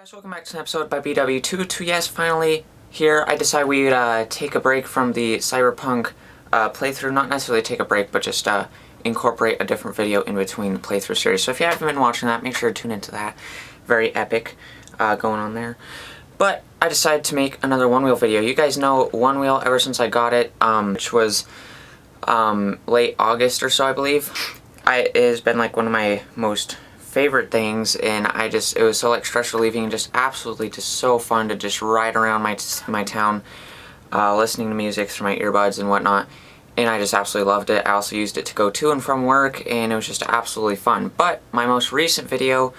Guys, welcome back to an episode by BW2. Yes, finally here I decided we'd take a break from the Cyberpunk playthrough. Not necessarily take a break, but just incorporate a different video in between the playthrough series. So if you haven't been watching that, make sure to tune into that. Very epic going on there. But I decided to make another Onewheel video. You guys know Onewheel ever since I got it, which was late August or so, I believe. It has been like one of my most favorite things, and it was so like stress relieving and just absolutely just so fun to just ride around my town listening to music through my earbuds and whatnot, and I just absolutely loved it. I also used it to go to and from work, and it was just absolutely fun. But my most recent video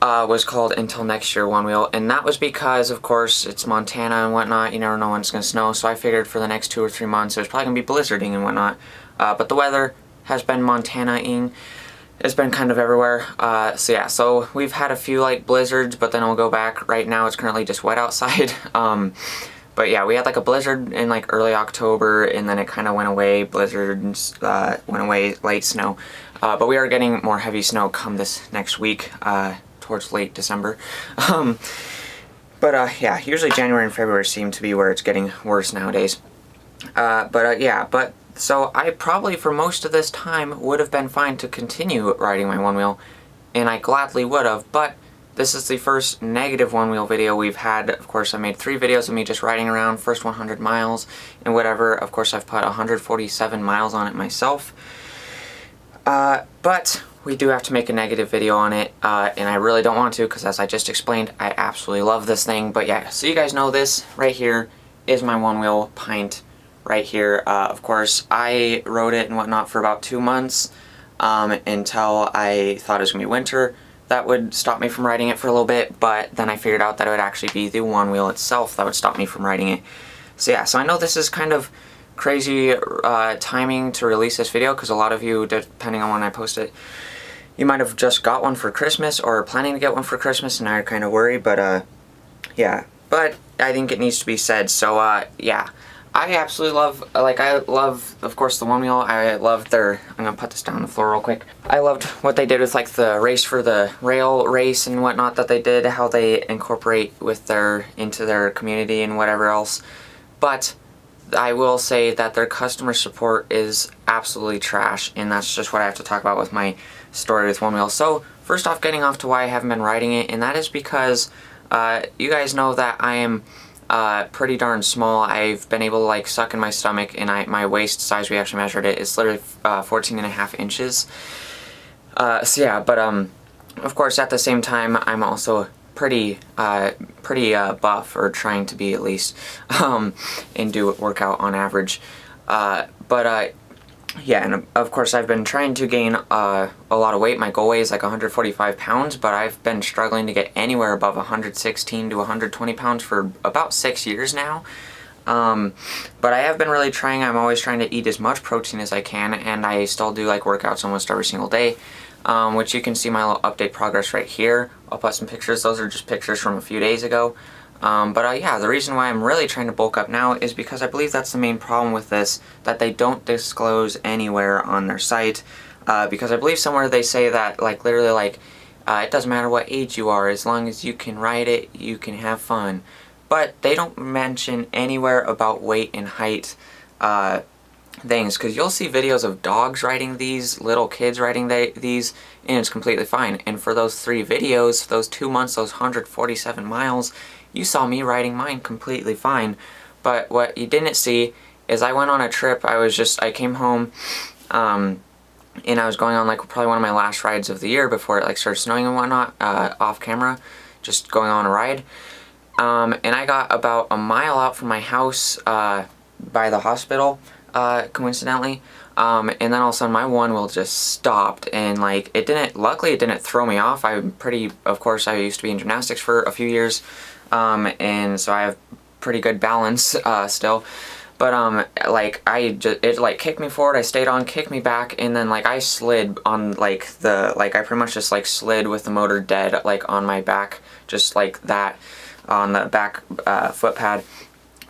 was called Until Next Year Onewheel, and that was because of course it's Montana and whatnot. You never know when it's gonna snow, so I figured for the next 2 or 3 months it was probably gonna be blizzarding and whatnot, but the weather has been Montana-ing. It's been kind of everywhere, so we've had a few like blizzards, but then it'll go back. Right now it's currently just wet outside. But yeah, we had like a blizzard in like early October, and then it kind of went away. Blizzards went away, late snow. But we are getting more heavy snow come this next week, towards late December. Yeah, usually January and February seem to be where it's getting worse nowadays. So I probably for most of this time would have been fine to continue riding my Onewheel, and I gladly would have, but this is the first negative Onewheel video we've had. Of course, I made 3 videos of me just riding around, first 100 miles and whatever. Of course, I've put 147 miles on it myself, but we do have to make a negative video on it, and I really don't want to because, as I just explained, I absolutely love this thing. But yeah, so you guys know this right here is my Onewheel Pint. Right here, of course, I rode it and whatnot for about 2 months until I thought it was going to be winter. That would stop me from riding it for a little bit, but then I figured out that it would actually be the Onewheel itself that would stop me from riding it. So yeah, so I know this is kind of crazy timing to release this video, because a lot of you, depending on when I post it, you might have just got one for Christmas or planning to get one for Christmas, and now you're kind of worried, but yeah. But I think it needs to be said, so yeah. I absolutely love, of course, the Onewheel. I loved I'm gonna put this down on the floor real quick. I loved what they did with like the race for the rail race and whatnot that they did, how they incorporate into their community and whatever else. But I will say that their customer support is absolutely trash, and that's just what I have to talk about with my story with Onewheel. So first off, getting off to why I haven't been riding it, and that is because you guys know that I am pretty darn small. I've been able to like suck in my stomach, and my waist size, we actually measured it, is literally 14.5 inches. So yeah, but of course at the same time I'm also pretty buff, or trying to be at least, and do workout on average. Yeah, and of course I've been trying to gain a lot of weight. My goal weight is like 145 pounds, but I've been struggling to get anywhere above 116 to 120 pounds for about 6 years now. But I have been really trying. I'm always trying to eat as much protein as I can, and I still do like workouts almost every single day, which you can see my little update progress right here. I'll put some pictures. Those are just pictures from a few days ago. Yeah, the reason why I'm really trying to bulk up now is because I believe that's the main problem with this, that they don't disclose anywhere on their site, because I believe somewhere they say that, like, literally, like, it doesn't matter what age you are, as long as you can ride it, you can have fun. But they don't mention anywhere about weight and height things, because you'll see videos of dogs riding these, little kids riding these, and it's completely fine. And for those 3 videos, those 2 months, those 147 miles, you saw me riding mine completely fine. But what you didn't see is I went on a trip. I came home, and I was going on like probably one of my last rides of the year before it like started snowing and whatnot, off camera, just going on a ride. And I got about a mile out from my house, by the hospital, coincidentally. And then all of a sudden my Onewheel just stopped, and like luckily it didn't throw me off. Of course I used to be in gymnastics for a few years, and so I have pretty good balance, still. But it like kicked me forward, I stayed on, kicked me back, and then like I slid on I pretty much just like slid with the motor dead, like on my back, just like that, on the back footpad,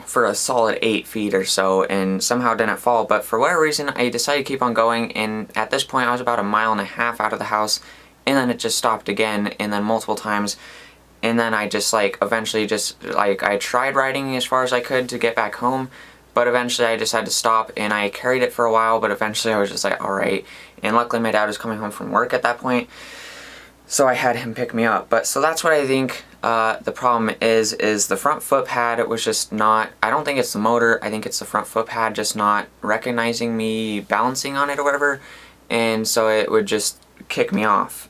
for a solid 8 feet or so, and somehow didn't fall. But for whatever reason I decided to keep on going, and at this point I was about 1.5 miles out of the house, and then it just stopped again, and then multiple times. and then I just like eventually just like I tried riding as far as I could to get back home, but eventually I just had to stop, and I carried it for a while, but eventually I was just like, alright. And luckily my dad was coming home from work at that point, so I had him pick me up. But so that's what I think the problem is the front foot pad. It was just not, I don't think it's the motor, I think it's the front foot pad just not recognizing me balancing on it or whatever, and so it would just kick me off,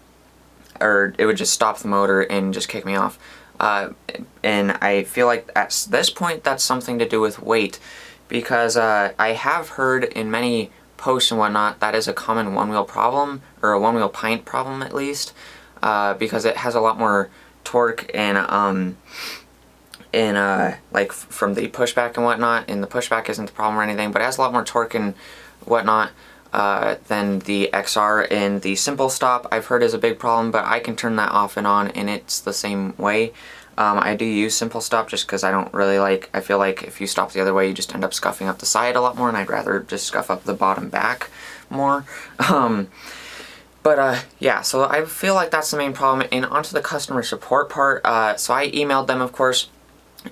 or it would just stop the motor and just kick me off. And I feel like at this point that's something to do with weight, because I have heard in many posts and whatnot that is a common one-wheel problem, or a one-wheel pint problem at least, because it has a lot more torque and like from the pushback and whatnot, and the pushback isn't the problem or anything, but it has a lot more torque and whatnot than the XR. And the simple stop I've heard is a big problem, but I can turn that off and on and it's the same way. I do use simple stop just because I don't really like, I feel like if you stop the other way you just end up scuffing up the side a lot more, and I'd rather just scuff up the bottom back more. Yeah, so I feel like that's the main problem. And onto the customer support part, so I emailed them, of course,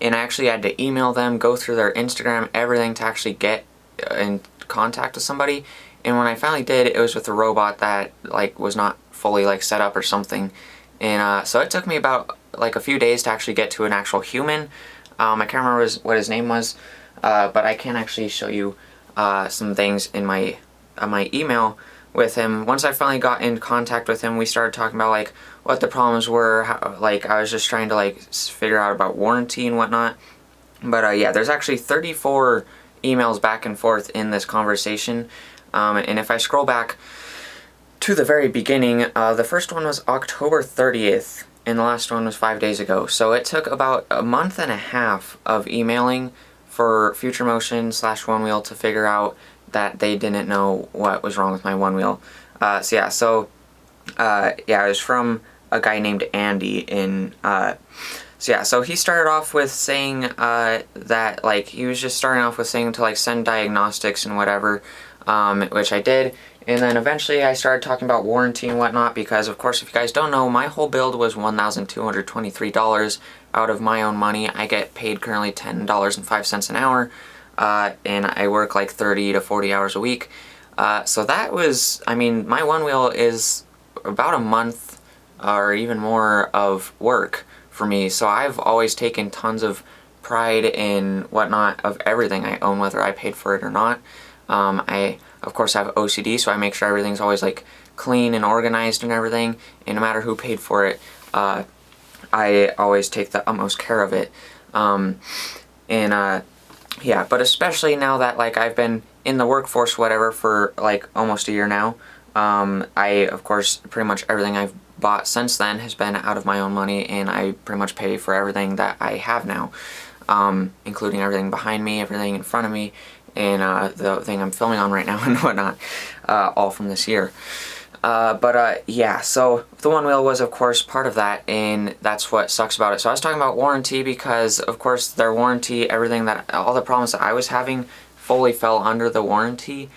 and I actually had to email them, go through their Instagram, everything to actually get in contact with somebody. And when I finally did, it was with a robot that like was not fully like set up or something. And so it took me about like a few days to actually get to an actual human. I can't remember what his name was, but I can actually show you some things in my email with him. Once I finally got in contact with him, we started talking about like what the problems were, how, like I was just trying to like figure out about warranty and whatnot. But yeah, there's actually 34 emails back and forth in this conversation, and if I scroll back to the very beginning, the first one was October 30th and the last one was 5 days ago. So it took about a month and a half of emailing for Future Motion / Onewheel to figure out that they didn't know what was wrong with my one wheel. Yeah, it was from a guy named Andy in, so he started off with saying that, like, he was just starting off with saying to, like, send diagnostics and whatever, which I did. And then eventually I started talking about warranty and whatnot, because of course, if you guys don't know, my whole build was $1,223 out of my own money. I get paid currently $10.05 an hour, and I work like 30 to 40 hours a week. So that was, I mean, my one wheel is about a month or even more of work for me. So I've always taken tons of pride in whatnot of everything I own, whether I paid for it or not. I, of course, have OCD, so I make sure everything's always like clean and organized and everything, and no matter who paid for it, I always take the utmost care of it. Yeah, but especially now that like I've been in the workforce whatever for like almost a year now, I, of course, pretty much everything I've bought since then has been out of my own money, and I pretty much pay for everything that I have now, including everything behind me, everything in front of me, and the thing I'm filming on right now and whatnot, all from this year. Yeah, so the one wheel was of course part of that, and that's what sucks about it. So I was talking about warranty because of course their warranty, everything that, all the problems that I was having fully fell under the warranty,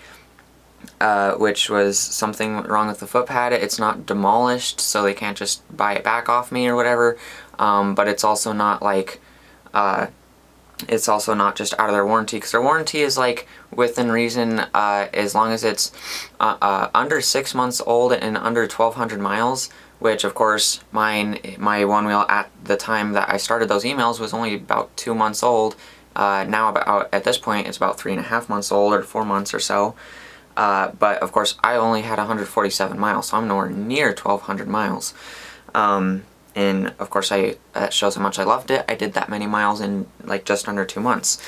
which was something wrong with the foot pad. It's not demolished, so they can't just buy it back off me or whatever, but it's also not like, it's also not just out of their warranty, because their warranty is like within reason, as long as it's under 6 months old and under 1,200 miles, which of course my one wheel at the time that I started those emails was only about 2 months old. Now at this point it's about 3.5 months old, or 4 months or so. But of course I only had 147 miles, so I'm nowhere near 1,200 miles. And of course that shows how much I loved it. I did that many miles in like just under 2 months.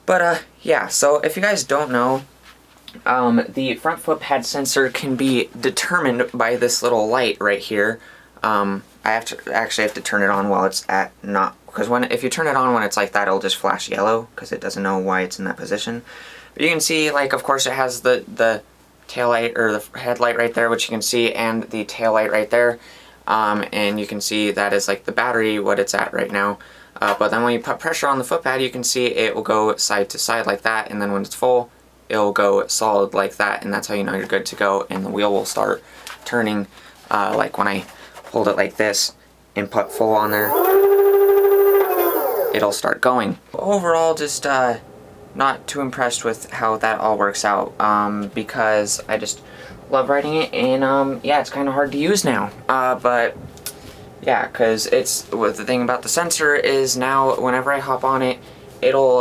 But yeah, so if you guys don't know, the front footpad sensor can be determined by this little light right here. I actually have to turn it on while it's at not, because if you turn it on when it's like that, it'll just flash yellow because it doesn't know why it's in that position. But you can see, like, of course it has the tail light or the headlight right there, which you can see, and the tail light right there. And you can see that is like the battery, what it's at right now. But then when you put pressure on the footpad, you can see it will go side to side like that, and then when it's full, it'll go solid like that, and that's how you know you're good to go, and the wheel will start turning, like when I hold it like this, input full on there, it'll start going. Overall, just not too impressed with how that all works out, because I just love riding it, and yeah, it's kind of hard to use now, but yeah, because the thing about the sensor is now whenever I hop on it, it'll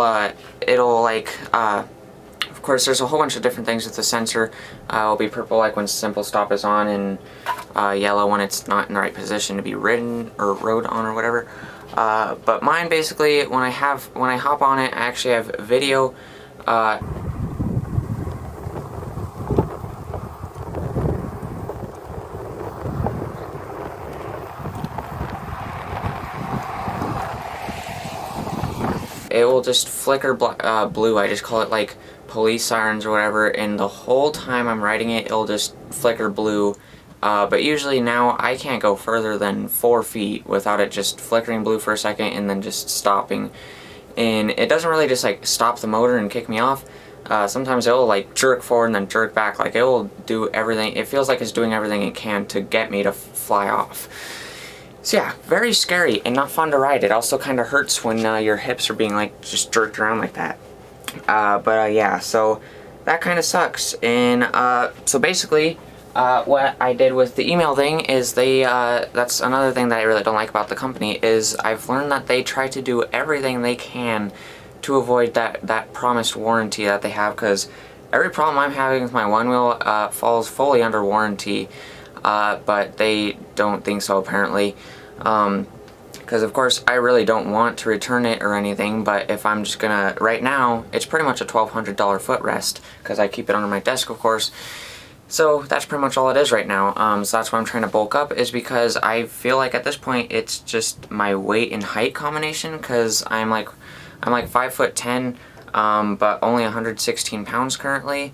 like, of course there's a whole bunch of different things with the sensor. It'll be purple like when simple stop is on, and yellow when it's not in the right position to be ridden or rode on or whatever. But mine basically, when I hop on it, I actually have video. It will just flicker blue. I just call it like police sirens or whatever, and the whole time I'm riding it, it'll just flicker blue. But usually now I can't go further than 4 feet without it just flickering blue for a second and then just stopping. And it doesn't really just like stop the motor and kick me off. Sometimes it'll like jerk forward and then jerk back. Like it will do everything. It feels like it's doing everything it can to get me to fly off. So yeah, very scary and not fun to ride. It also kind of hurts when your hips are being like just jerked around like that. But yeah, so that kind of sucks. And so basically, what I did with the email thing is that's another thing that I really don't like about the company, is I've learned that they try to do everything they can to avoid that promised warranty that they have, because every problem I'm having with my Onewheel falls fully under warranty. But they don't think so apparently, because of course I really don't want to return it or anything, but if I'm just gonna, right now it's pretty much a $1,200 footrest because I keep it under my desk, of course, so that's pretty much all it is right now. So that's why I'm trying to bulk up, is because I feel like at this point it's just my weight and height combination, because I'm like 5'10", but only 116 pounds currently.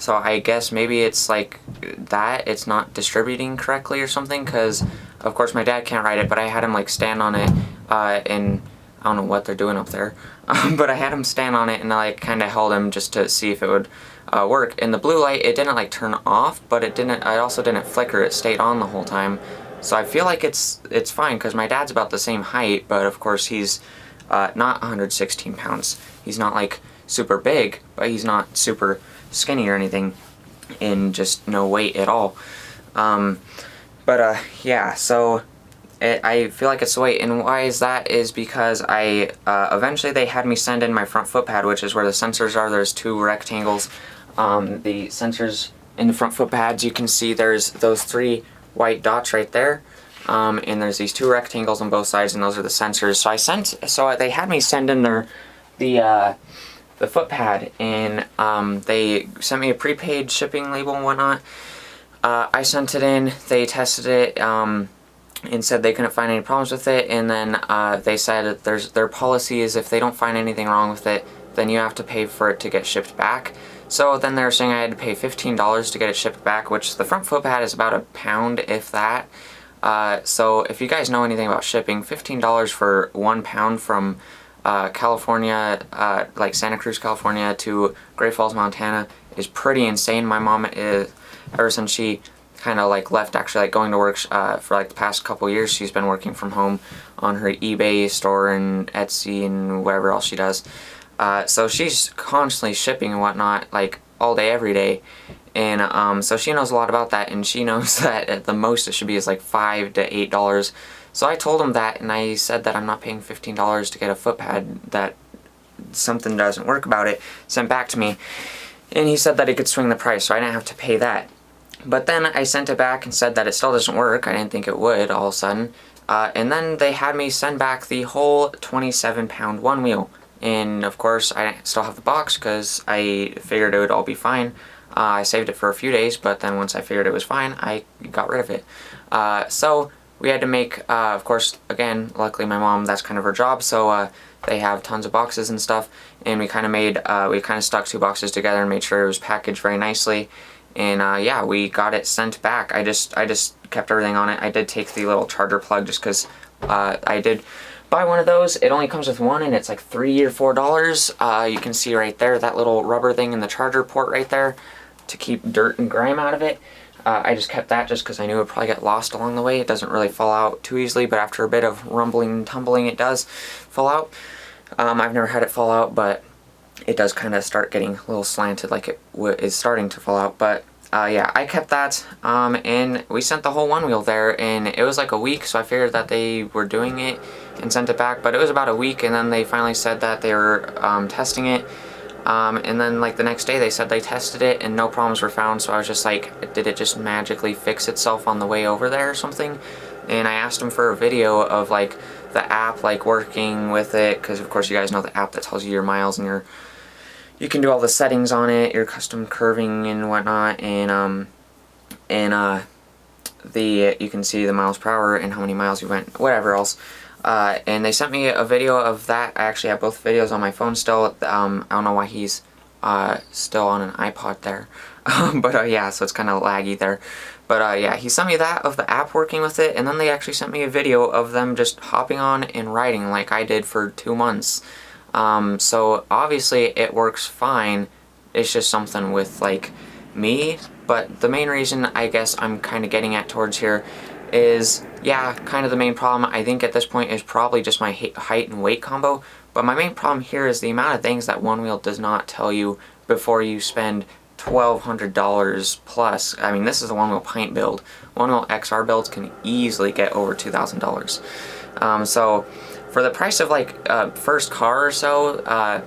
So I guess maybe it's like that, it's not distributing correctly or something, because of course my dad can't ride it, but I had him like stand on it, and I don't know what they're doing up there, but I had him stand on it and I like kind of held him just to see if it would work. And the blue light, it didn't like turn off, but it also didn't flicker, it stayed on the whole time. So I feel like it's fine, because my dad's about the same height, but of course he's not 116 pounds. He's not like super big, but he's not super skinny or anything, and just no weight at all. Yeah, so I feel like it's the weight. And why is that? Is because eventually they had me send in my front foot pad, which is where the sensors are. There's 2 rectangles. The sensors in the front foot pads, you can see there's those 3 white dots right there, and there's these 2 rectangles on both sides, and those are the sensors. So they had me send in the foot pad, and they sent me a prepaid shipping label and whatnot. I sent it in, they tested it, and said they couldn't find any problems with it, and then they said that their policy is if they don't find anything wrong with it, then you have to pay for it to get shipped back. So then they were saying I had to pay $15 to get it shipped back, which the front foot pad is about £1, if that. So if you guys know anything about shipping, $15 for £1 from California, like Santa Cruz, California to Great Falls, Montana is pretty insane. My mom is, ever since she kind of like left actually like going to work for like the past couple years, she's been working from home on her eBay store and Etsy and whatever else she does. So she's constantly shipping and whatnot, like all day, every day. And so she knows a lot about that, and she knows that at the most it should be is like $5 to $8. So I told him that, and I said that I'm not paying $15 to get a foot pad, that something doesn't work about it, sent back to me. And he said that he could swing the price, so I didn't have to pay that. But then I sent it back and said that it still doesn't work. I didn't think it would all of a sudden. And then they had me send back the whole 27-pound Onewheel. And of course I still have the box because I figured it would all be fine. I saved it for a few days, but then once I figured it was fine, I got rid of it. So we had to make, of course, again, luckily my mom, that's kind of her job, so they have tons of boxes and stuff, and we kind of stuck 2 boxes together and made sure it was packaged very nicely. And yeah, we got it sent back. I just kept everything on it. I did take the little charger plug just because I did buy one of those. It only comes with one, and it's like $3 or $4. You can see right there that little rubber thing in the charger port right there to keep dirt and grime out of it. I just kept that just because I knew it would probably get lost along the way. It doesn't really fall out too easily, but after a bit of rumbling and tumbling, it does fall out. I've never had it fall out, but it does kind of start getting a little slanted, like it is starting to fall out. But yeah, I kept that, and we sent the whole Onewheel there, and it was like a week, so I figured that they were doing it and sent it back, but it was about a week, and then they finally said that they were testing it, and then like the next day they said they tested it and no problems were found. So I was just like, did it just magically fix itself on the way over there or something? And I asked them for a video of like the app like working with it, because of course you guys know the app that tells you your miles and you can do all the settings on it, your custom curving and whatnot, and you can see the miles per hour and how many miles you went, whatever else. And they sent me a video of that. I actually have both videos on my phone still. I don't know why he's still on an iPod there. But yeah, so it's kind of laggy there. But yeah, he sent me that of the app working with it, and then they actually sent me a video of them just hopping on and riding like I did for 2 months. So obviously it works fine. It's just something with like me. But the main reason I guess I'm kind of getting at towards here is, yeah, kind of the main problem I think at this point is probably just my height and weight combo. But my main problem here is the amount of things that Onewheel does not tell you before you spend $1,200 plus. I mean, this is a Onewheel Pint build. Onewheel XR builds can easily get over $2,000. So for the price of like first car or so,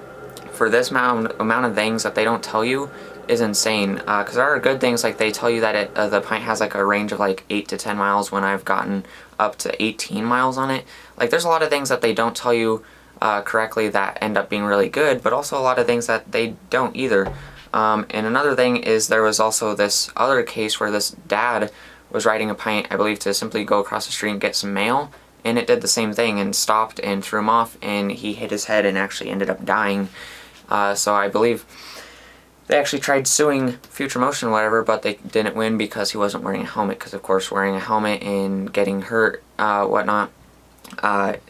for this amount of things that they don't tell you is insane. Because there are good things, like they tell you that the Pint has like a range of like 8 to 10 miles when I've gotten up to 18 miles on it. Like there's a lot of things that they don't tell you correctly that end up being really good, but also a lot of things that they don't either. And another thing is there was also this other case where this dad was riding a Pint, I believe, to simply go across the street and get some mail, and it did the same thing and stopped and threw him off, and he hit his head and actually ended up dying. So I believe they actually tried suing Future Motion or whatever, but they didn't win because he wasn't wearing a helmet, because of course wearing a helmet and getting hurt, whatnot,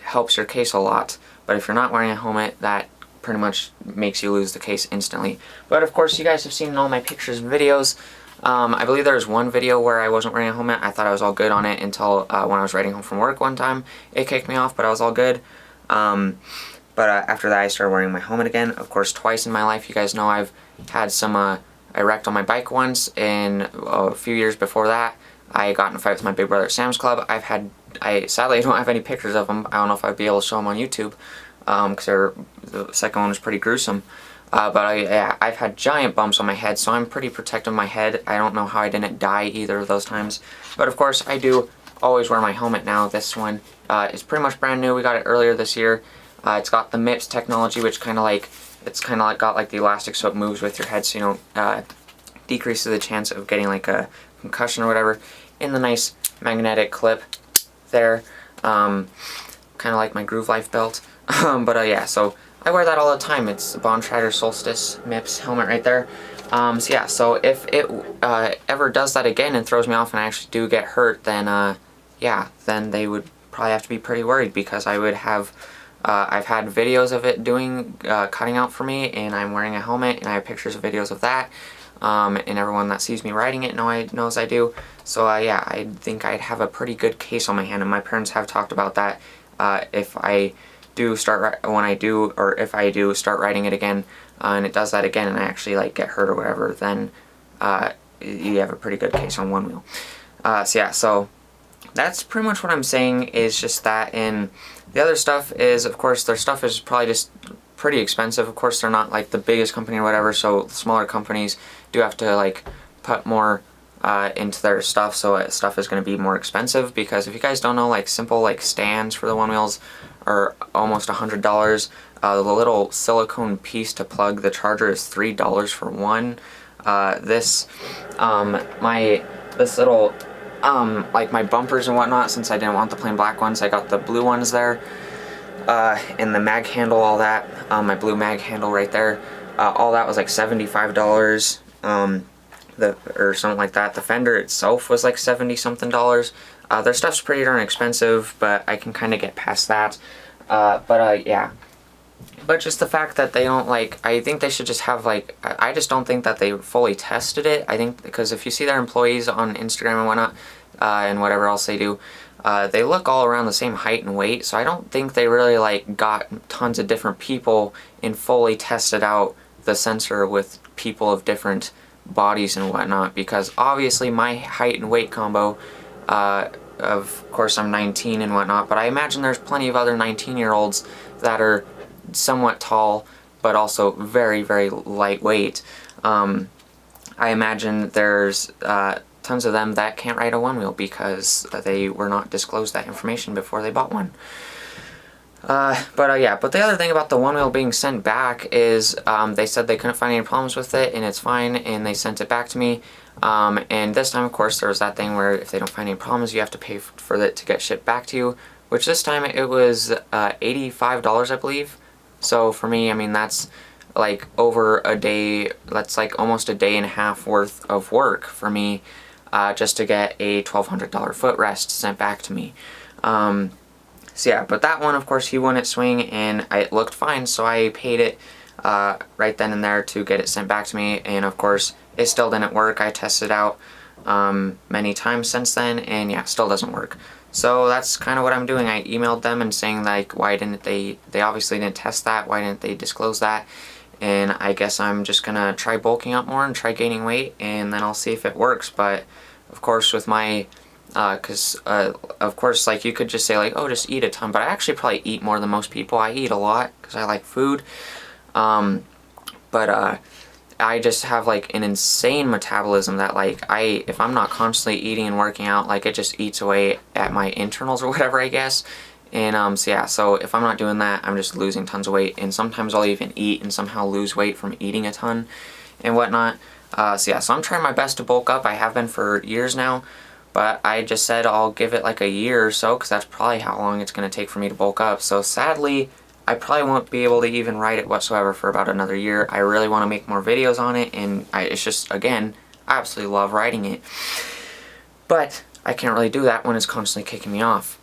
helps your case a lot. But if you're not wearing a helmet, that pretty much makes you lose the case instantly. But of course you guys have seen all my pictures and videos. I believe there was one video where I wasn't wearing a helmet. I thought I was all good on it until when I was riding home from work one time. It kicked me off, but I was all good. But after that I started wearing my helmet again. Of course, twice in my life. You guys know I've had some, I wrecked on my bike once, and a few years before that I got in a fight with my big brother at Sam's Club. I sadly don't have any pictures of them. I don't know if I'd be able to show them on YouTube, because the second one was pretty gruesome. But yeah, I've had giant bumps on my head, so I'm pretty protective of my head. I don't know how I didn't die either of those times. But of course, I do always wear my helmet now. This one is pretty much brand new. We got it earlier this year. It's got the MIPS technology, which it's kind of like got like the elastic, so it moves with your head, so you don't decreases the chance of getting like a concussion or whatever. In the nice magnetic clip there, kind of like my Groove Life belt. But yeah, so I wear that all the time. It's the Bontrager Solstice MIPS helmet right there. So yeah, so if it ever does that again and throws me off and I actually do get hurt, then yeah, then they would probably have to be pretty worried, because I would have I've had videos of it cutting out for me, and I'm wearing a helmet, and I have pictures of videos of that, and everyone that sees me riding it knows I do. So yeah, I think I'd have a pretty good case on my hand, and my parents have talked about that. If I do start riding it again, and it does that again, and I actually like get hurt or whatever, then you have a pretty good case on Onewheel. So yeah, so that's pretty much what I'm saying, is just that. And the other stuff is, of course, their stuff is probably just pretty expensive. Of course, they're not like the biggest company or whatever, so smaller companies do have to like put more into their stuff, so stuff is going to be more expensive. Because if you guys don't know, like simple like stands for the Onewheels are almost $100. The little silicone piece to plug the charger is $3 for one. This little like my bumpers and whatnot, since I didn't want the plain black ones, I got the blue ones there, and the mag handle, all that, my blue mag handle right there, all that was like $75, or something like that. The fender itself was like $70 something. Their stuff's pretty darn expensive, but I can kind of get past that. Yeah, But just the fact that they don't, like, I think they should just have, like, I just don't think that they fully tested it. I think, because if you see their employees on Instagram and whatnot, and whatever else they do, they look all around the same height and weight, so I don't think they really, like, got tons of different people and fully tested out the sensor with people of different bodies and whatnot, because obviously my height and weight combo, of course I'm 19 and whatnot, but I imagine there's plenty of other 19-year-olds that are somewhat tall but also very, very lightweight. I imagine there's tons of them that can't ride a Onewheel because they were not disclosed that information before they bought one. Yeah, but the other thing about the Onewheel being sent back is they said they couldn't find any problems with it and it's fine, and they sent it back to me. And this time, of course, there was that thing where if they don't find any problems, you have to pay for it to get shipped back to you, which this time it was $85, I believe. So for me, I mean, that's like over a day, that's like almost a day and a half worth of work for me, just to get a $1,200 footrest sent back to me. So yeah, but that one, of course, he wouldn't swing, and it looked fine, so I paid it right then and there to get it sent back to me, and of course, it still didn't work. I tested out many times since then, and yeah, still doesn't work. So that's kind of what I'm doing. I emailed them and saying, like, why didn't they obviously didn't test that, why didn't they disclose that? And I guess I'm just gonna try bulking up more and try gaining weight, and then I'll see if it works. But of course, with my of course, like, you could just say, like, oh, just eat a ton, but I actually probably eat more than most people. I eat a lot because I like food, I just have, like, an insane metabolism that, like, if I'm not constantly eating and working out, like, it just eats away at my internals or whatever, I guess. And so yeah, so if I'm not doing that, I'm just losing tons of weight, and sometimes I'll even eat and somehow lose weight from eating a ton and whatnot. So yeah, so I'm trying my best to bulk up. I have been for years now, but I just said I'll give it like a year or so, because that's probably how long it's going to take for me to bulk up. So sadly, I probably won't be able to even ride it whatsoever for about another year. I really want to make more videos on it, and it's just, again, I absolutely love riding it. But I can't really do that when it's constantly kicking me off.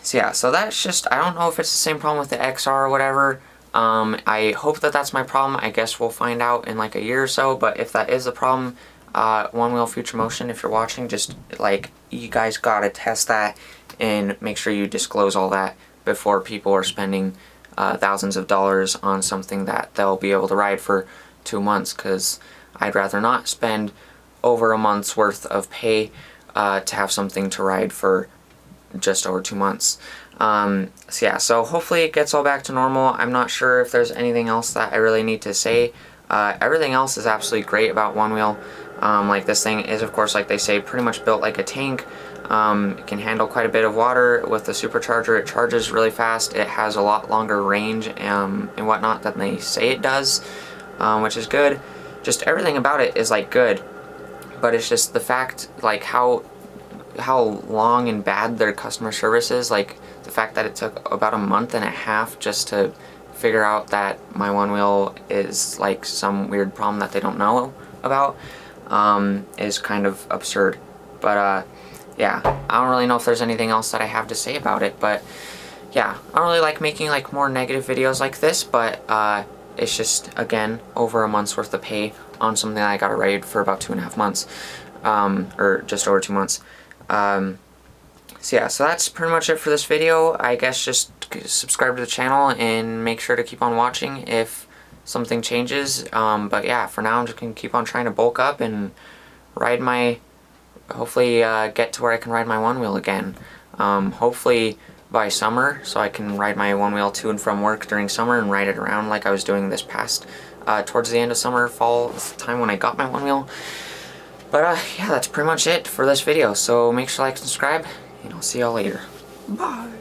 So yeah, so that's just, I don't know if it's the same problem with the XR or whatever. I hope that that's my problem. I guess we'll find out in like a year or so, but if that is the problem, Onewheel Future Motion, if you're watching, just, like, you guys gotta test that and make sure you disclose all that before people are spending thousands of dollars on something that they'll be able to ride for 2 months, because I'd rather not spend over a month's worth of pay to have something to ride for just over 2 months. So yeah, so hopefully it gets all back to normal. I'm not sure if there's anything else that I really need to say. Everything else is absolutely great about Onewheel. Like, this thing is, of course, like they say, pretty much built like a tank. It can handle quite a bit of water with the supercharger. It charges really fast. It has a lot longer range and whatnot than they say it does, which is good. Just everything about it is, like, good, but it's just the fact, like, how long and bad their customer service is. Like, the fact that it took about a month and a half just to figure out that my Onewheel is, like, some weird problem that they don't know about, is kind of absurd. But yeah, I don't really know if there's anything else that I have to say about it, but yeah, I don't really like making, like, more negative videos like this, but it's just, again, over a month's worth of pay on something that I got to ride for about 2.5 months, or just over 2 months. So yeah, so that's pretty much it for this video. I guess just subscribe to the channel and make sure to keep on watching if something changes. But yeah, for now I'm just going to keep on trying to bulk up and ride my, hopefully get to where I can ride my Onewheel again. Hopefully by summer, so I can ride my Onewheel to and from work during summer and ride it around like I was doing this past, towards the end of summer, fall, time when I got my Onewheel. But yeah, that's pretty much it for this video. So make sure to like and subscribe, and I'll see y'all later. Bye!